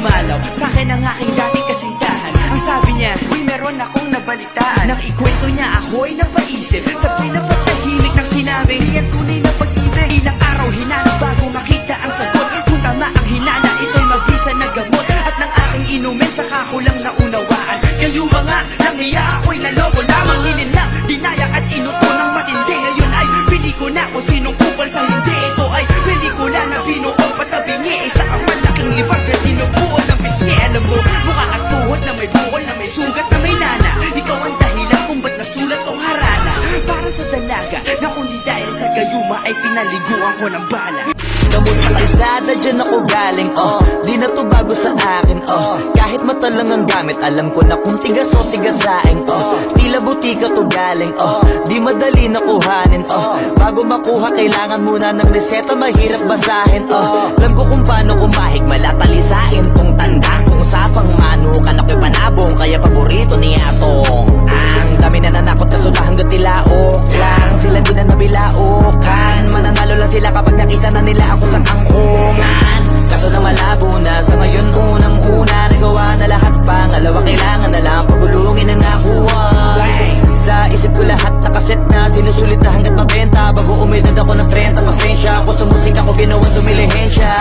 dumalaw sa akin ang aking dating kasintahan. Ang sabi niya, uy meron akong nabalitaan. Nang ikwento niya ako'y napaisip, sabay na patahimik ng sinabi, yan tunay na pag-ibig. Ilang araw hinanap bago makita ang sagot. Kung tama ang hinala, ito'y mabisa na gamot. At nang aking inumin, saka ko lang naunawaan. Kayo mga nangiya, ako'y naloko lamang. Nilinlang, dinayak at inuto ng matindi. Ngayon ay pili ko na kung sinong kupal sa hindi. Ito ay pelikula na binuo patabingi. Isa kang malaking libag na sinubuo ng bisngi. Alam mo, mukha kang tuhod na may bukol, na may sugat, na may nana. Ikaw ang dahilan kung ba't nasulat o harana. Para sa dalaga, na kundi dahil sa gayuma ay pinaliguan ko ng bala. Kamusta kalsada, dyan ako galing, di na to bago sa akin, kahit mata lang ang gamit, alam ko na kung tigas o tigasaing, tila butika to galing, di madali na kuhanin, bago makuha kailangan muna ng reseta, mahirap basahin, alam ko kung paano kumahig, malatalisain tong tandang, kung usapang manukan ako'y panabong, kaya paborito ni Atong. Ang dami na nanakot kaso na hanggang tilaok lang, sila di na nabilaukan, mananalo lang sila kapag nakita na nila ako sa angkungan. Kaso na malabo na sa ngayon, unang-una nagawa na lahat, pangalawa kailangan na lang pagulungin ang nakuha. Sa isip ko lahat nakaset na, sinusulit na hanggat mabenta, bago umedad ako ng 30. Pasensya ako sa musika ko, ginawang dumilihensya.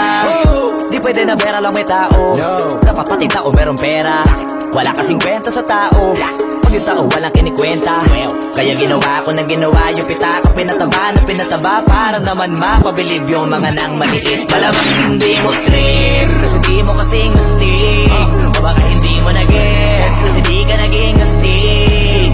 Di pwede na pera lang may tao, dapat pati tao meron pera. Wala kasing kwenta sa tao, pag yung tao walang kinikwenta. Kaya ginawa ko na ginawa, yung pitaka pinataba na pinataba, para naman mapabilib yung mga nang maliit. Malamang hindi mo trip, kasi di mo kasing astig, o baka hindi mo na-gets, kasi di ka naging astig.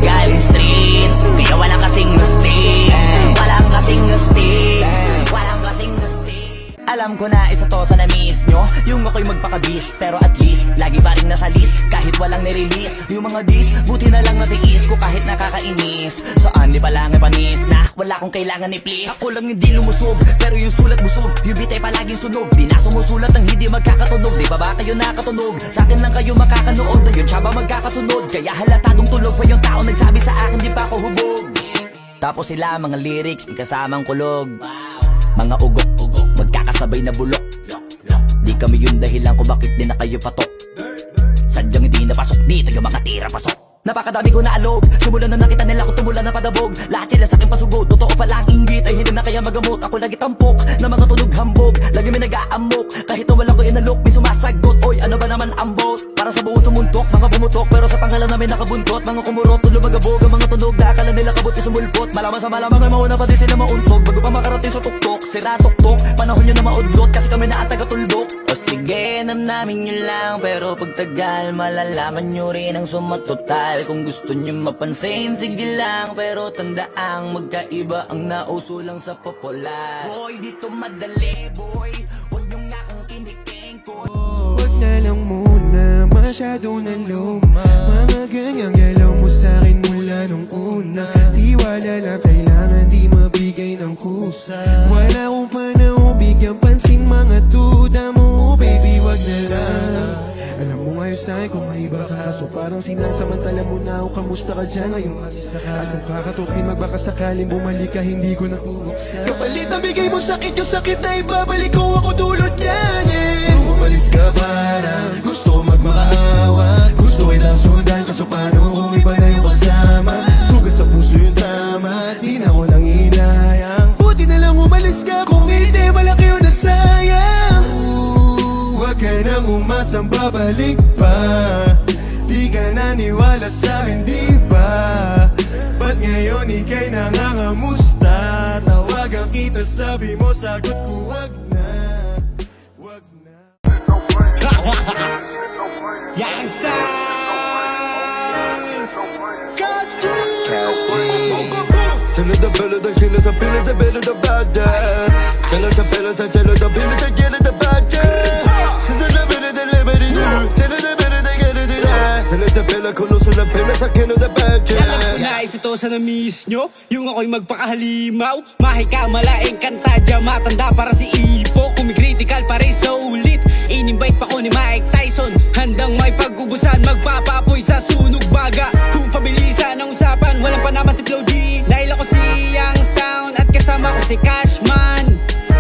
Galing streets, kaya walang kasing astig, walang kasing astig, walang kasing astig. Alam ko na isa to sa na-miss nyo, yung ako'y magpakabis, pero at least lagi pa rin nasa list, kahit walang nirelease. Yung mga dis, buti na lang natiis ko kahit nakakainis. Saan di pa lang panis na wala kong kailangan ni please. Ako lang hindi lumusog, pero yung sulat busog, yung bitay palaging sunog. Di na sumusulat ang hindi magkakatunog, di ba ba kayo nakatunog? Sa akin lang kayo makakanood, na yun siya ba magkakasunod? Kaya halatadong tulog pa yung tao nagsabi sa akin di pa ako hubog. Tapos sila mga lyrics, may kasamang kulog, mga ugok-ugok, magkakasabay na bulok. Di kami yung dahilan kung bakit di na kayo patok. Sadyang hindi napasok, di tayo makatira pasok. Napakadami ko na alog, simulan na nakita nila ko tumula na padabog. Lahat sila sa akin pasugod, totoo pala ang inggit ay hindi na kaya magamot. Ako lagi tampok, na mga tunog hambog, lagi may nag-aamok, kahit na wala ko inalok, may sumasagot. Oy, ano ba naman ang bot? Para sa buong sumuntok, mga bumutok, pero sa pangalan namin nakabuntot. Mga kumurot, tulo magabog, ang mga tunog, nakakala nila kabuti sumulpot. Malaman sa malamang ay mauna pa din sila mauntog, bago pa makarating sa tuktok, sira tuktok, panahon nyo na maudlot, kasi kami na ang taga-tuldok. O sige, namnamin nyo lang, pero pagtagal, malalaman nyo rin ang sumatotal. Kung gusto nyo mapansin, sige lang, pero tandaang magkaiba ang nauso lang sa popular. Boy, dito madali, boy, huwag nyo nga kang kinikengko. Huwag na lang muna, masyado na luma. Mga ganyang galaw mo sa'kin mula nung una. Tiwala lang kailangan, di mabigay ng kusa. Wala akong panahon, bigyan pansin mga duda mo. Baby, wag na lang. Alam mo ngayon sa'kin kung may iba ka, so parang sinasamantala mo na ako. Kamusta ka dyan ngayon? At kung kakatukin magbaka sakaling bumalik ka, hindi ko nabubuksan. Kapalit ang bigay mo sakit, yung sakit na ibabalik ko ako tulad niyan, yeah. Kung umalis ka parang gusto magmakaawa, gusto kitang sundan, kaso paano kung iba na yung kasama? Sugat sa puso yung tama, di na ko nang hinayang. Buti na lang umalis ka, kung hindi malaki yung nasayang. Huwag ka nang umasang babalik pa, di ka naniwala sa'kin, di ba? Ba't ngayon ika'y nangangamusta? Tawagan kita, sabi mo, sagot ko wag na, wag na. Gangsta Cash G Tell the belly, the killers, the pillars, the belly, the bad. Tell us the pillars, the tell the pillars, the killers, the bad. Tell the belly, the liberty, tell the belly, the get it. Tell the belly, kunuso the pillars, the killers, the bad. Alam ko na isa to sa na-miss nyo, yung ako'y magpakahalimaw. Mahika malaing kanta, dya matanda para si Ipo. Kumikritical pa rin sa ulit, in-invite pa ko ni Mike Tyson. Handang may pag-ubusan, magpapapoy sa sunog baga. Kung pabilisan ang usapan, walang panama si Flow G. Dahil ako si Youngstown at kasama ko si Cashman.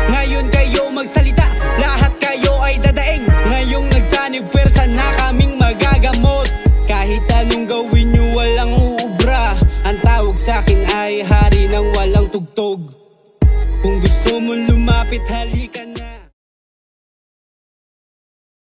Ngayon kayo magsalita, lahat kayo ay dadaing. Ngayong nagsasalita may pwersa na kaming magagamot. Kahit anong gawin nyo walang uubra. Ang tawag sa'kin ay hari ng walang tugtog. Kung gusto mo lumapit halika.